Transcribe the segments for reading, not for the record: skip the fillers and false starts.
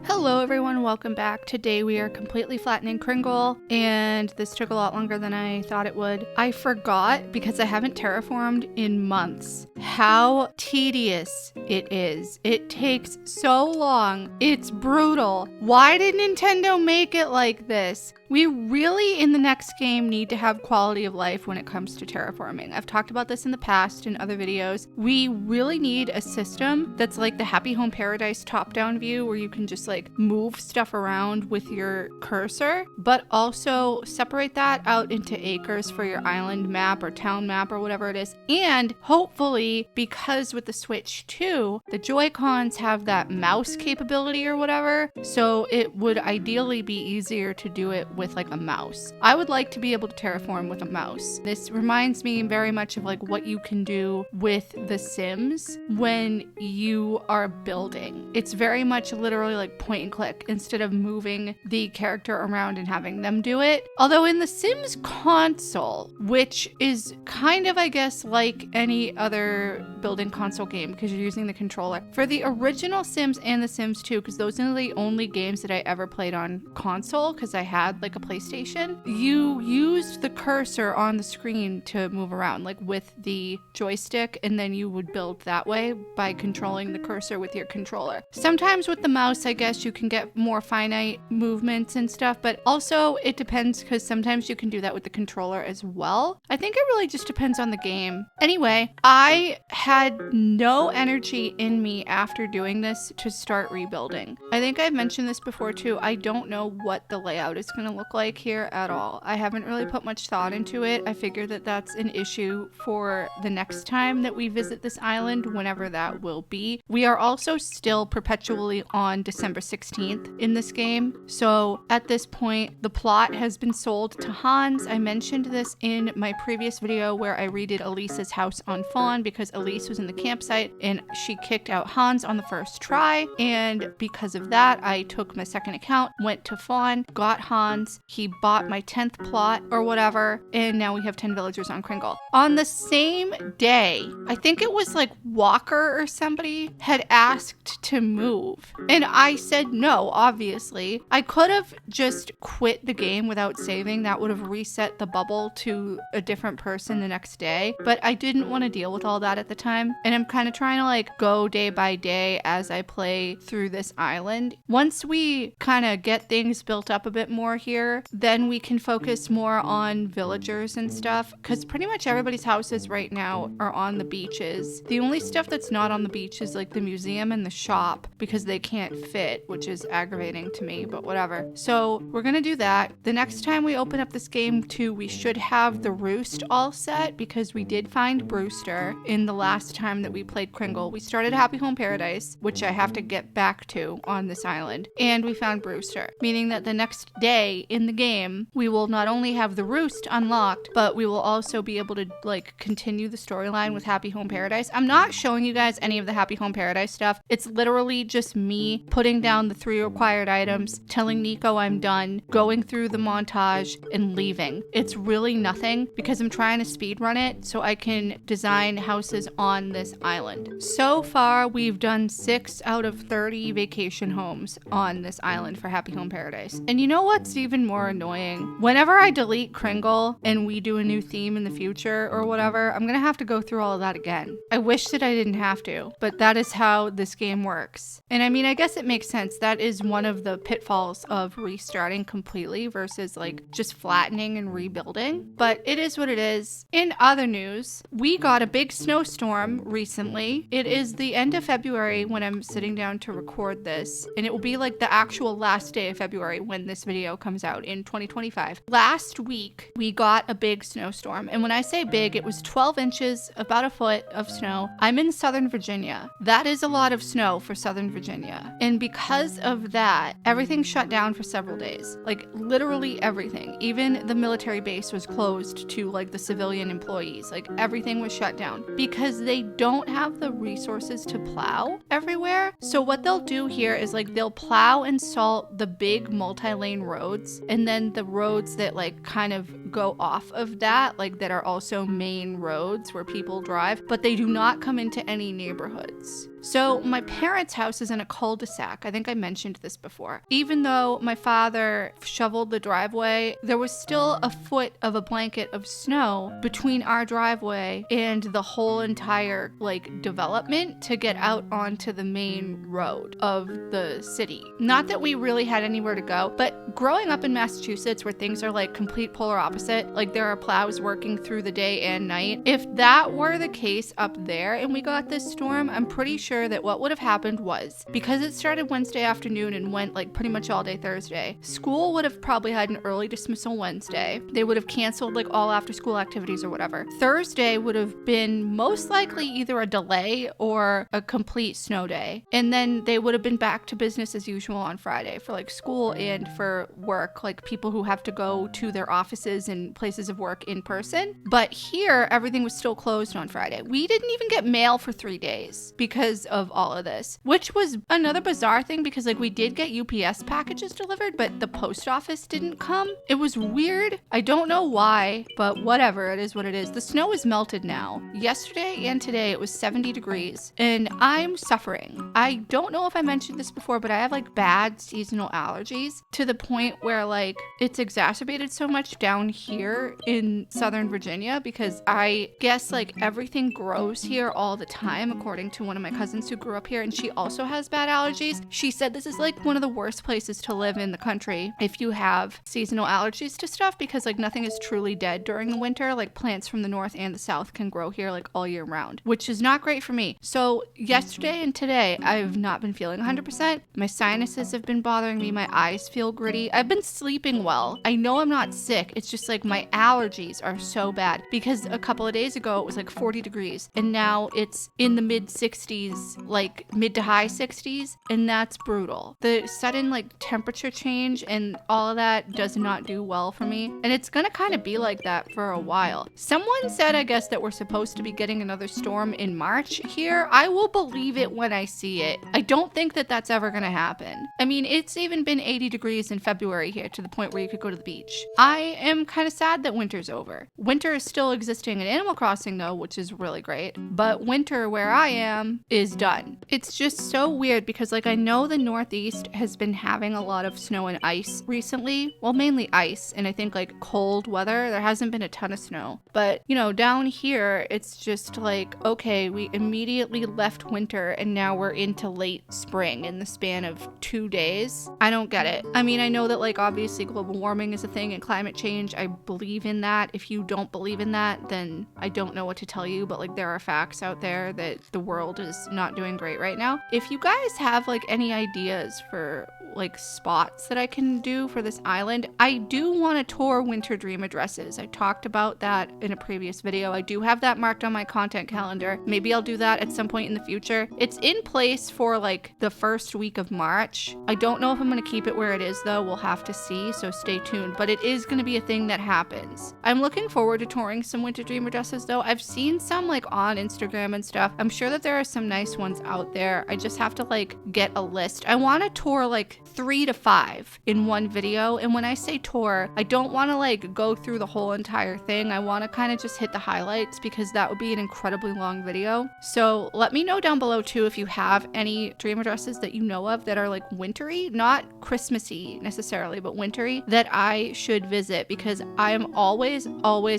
Hello everyone, welcome back. Today we are completely flattening Kringle, and this took a lot longer than I thought it would. I forgot, because I haven't terraformed in months, how tedious it is. It takes so long. It's brutal. Why did Nintendo make it like this? We really, in the next game, need to have quality of life when it comes to terraforming. I've talked about this in the past in other videos. We really need a system that's like the Happy Home Paradise top-down view, where you can just like move stuff around with your cursor, but also separate that out into acres for your island map or town map or whatever it is. And hopefully, because with the Switch 2, the Joy-Cons have that mouse capability or whatever, so it would ideally be easier to do it with like a mouse. I would like to be able to terraform with a mouse. This reminds me very much of like what you can do with The Sims when you are building. It's very much literally like point and click instead of moving the character around and having them do it. Although in The Sims console, which is kind of, I guess, like any other building console game because you're using the controller. For the original Sims and The Sims 2, because those are the only games that I ever played on console because I had like a PlayStation, you used the cursor on the screen to move around, like with the joystick, and then you would build that way by controlling the cursor with your controller. Sometimes with the mouse, I guess you can get more finite movements and stuff, but also it depends because sometimes you can do that with the controller as well. I think it really just depends on the game. Anyway, I had no energy in me after doing this to start rebuilding. I think I've mentioned this before too. I don't know what the layout is going to look like here at all. I haven't really put much thought into it. I figure that that's an issue for the next time that we visit this island, whenever that will be. We are also still perpetually on December 16th in this game. So at this point, the plot has been sold to Hans. I mentioned this in my previous video where I redid Elise's house on Fawn because Elise was in the campsite and she kicked out Hans on the first try. And because of that, I took my second account, went to Fawn, got Hans, he bought my 10th plot or whatever, and now we have 10 villagers on Kringle. On the same day, I think it was like Walker or somebody had asked to move. And I said no, obviously. I could have just quit the game without saving. That would have reset the bubble to a different person the next day. But I didn't want to deal with all that at the time. And I'm kind of trying to like go day by day as I play through this island. Once we kind of get things built up a bit more here, then we can focus more on villagers and stuff. Because pretty much everybody's houses right now are on the beaches. The only stuff that's not on the beach is like the museum and the shop because they can't fit, which is aggravating to me, but whatever. So we're gonna do that. The next time we open up this game too, we should have the roost all set because we did find Brewster in the last time that we played Kringle. We started Happy Home Paradise, which I have to get back to on this island, and we found Brewster, meaning that the next day in the game, we will not only have the roost unlocked, but we will also be able to like continue the storyline with Happy Home Paradise. I'm not showing you guys any of the Happy Home Paradise stuff. It's literally just me putting down the 3 required items, telling Nico I'm done, going through the montage, and leaving. It's really nothing because I'm trying to speedrun it so I can design houses on this island. So far, we've done 6 out of 30 vacation homes on this island for Happy Home Paradise. And you know what's even more annoying? Whenever I delete Kringle and we do a new theme in the future or whatever, I'm gonna have to go through all of that again. I wish that I didn't have to, but that is how this game works. And I mean, I guess it makes sense. That is one of the pitfalls of restarting completely versus like just flattening and rebuilding. But it is what it is. In other news, we got a big snowstorm recently. It is the end of February when I'm sitting down to record this, and it will be like the actual last day of February when this video comes out in 2025. Last week, we got a big snowstorm. And when I say big, it was 12 inches, about a foot of snow. I'm in Southern Virginia. That is a lot of snow for Southern Virginia. And because of that, everything shut down for several days. Like literally everything. Even the military base was closed to like the civilian employees. Like everything was shut down because they don't have the resources to plow everywhere. So what they'll do here is like they'll plow and salt the big multi-lane roads, and then the roads that like kind of go off of that, like that are also main roads where people drive, but they do not come into any neighborhoods. So my parents' house is in a cul-de-sac. I think I mentioned this before. Even though my father shoveled the driveway, there was still a foot of a blanket of snow between our driveway and the whole entire like development to get out onto the main road of the city. Not that we really had anywhere to go, but growing up in Massachusetts where things are like complete polar opposite, like there are plows working through the day and night, if that were the case up there and we got this storm, I'm pretty sure that what would have happened was, because it started Wednesday afternoon and went like pretty much all day Thursday, school would have probably had an early dismissal Wednesday. They would have canceled like all after school activities or whatever. Thursday would have been most likely either a delay or a complete snow day. And then they would have been back to business as usual on Friday for like school and for work, like people who have to go to their offices and places of work in person. But here, everything was still closed on Friday. We didn't even get mail for 3 days because of all of this, which was another bizarre thing because like we did get UPS packages delivered, but the post office didn't come. It was weird. I don't know why, but whatever. It is what it is. The snow is melted now. Yesterday and today it was 70 degrees and I'm suffering. I don't know if I mentioned this before, but I have like bad seasonal allergies to the point where like it's exacerbated so much down here in Southern Virginia because I guess like everything grows here all the time, according to one of my cousins who grew up here, and she also has bad allergies. She said this is like one of the worst places to live in the country if you have seasonal allergies to stuff because like nothing is truly dead during the winter. Like plants from the north and the south can grow here like all year round, which is not great for me. So yesterday and today I've not been feeling 100%. My sinuses have been bothering me. My eyes feel gritty. I've been sleeping well. I know I'm not sick. It's just like my allergies are so bad because a couple of days ago it was like 40 degrees and now it's in the mid 60s, like mid to high 60s, and that's brutal. The sudden like temperature change and all of that does not do well for me, and it's gonna kind of be like that for a while. Someone said, I guess, that we're supposed to be getting another storm in March here. I will believe it when I see it. I don't think that that's ever gonna happen. I mean, it's even been 80 degrees in February here to the point where you could go to the beach. I am kind of sad that winter's over. Winter is still existing in Animal Crossing though, which is really great, but winter where I am is done. It's just so weird because like I know the Northeast has been having a lot of snow and ice recently. Well, mainly ice and I think like cold weather. There hasn't been a ton of snow. But you know, down here it's just like, okay, we immediately left winter and now we're into late spring in the span of 2 days. I don't get it. I mean, I know that like obviously global warming is a thing and climate change. I believe in that. If you don't believe in that, then I don't know what to tell you, but like there are facts out there that the world is not doing great right now. If you guys have like any ideas for like spots that I can do for this island, I do want to tour Winter Dream Addresses. I talked about that in a previous video. I do have that marked on my content calendar. Maybe I'll do that at some point in the future. It's in place for like the first week of March. I don't know if I'm going to keep it where it is though. We'll have to see, so stay tuned, but it is going to be a thing that happens. I'm looking forward to touring some Winter Dream Addresses though. I've seen some like on Instagram and stuff. I'm sure that there are some nice ones out there. I just have to like get a list. I want to tour like 3 to 5 in one video, and when I say tour, I don't want to like go through the whole entire thing. I want to kind of just hit the highlights because that would be an incredibly long video. So let me know down below too if you have any dream addresses that you know of that are like wintry, not Christmassy necessarily, but wintry, that I should visit, because I am always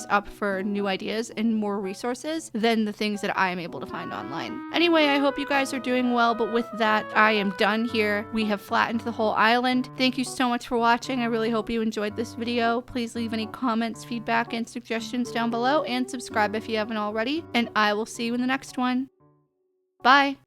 up for new ideas and more resources than the things that I am able to find online. Anyway, I hope you guys are doing well, but with that, I am done here. We have flattened the whole island. Thank you so much for watching. I really hope you enjoyed this video. Please leave any comments, feedback, and suggestions down below, and subscribe if you haven't already, and I will see you in the next one. Bye!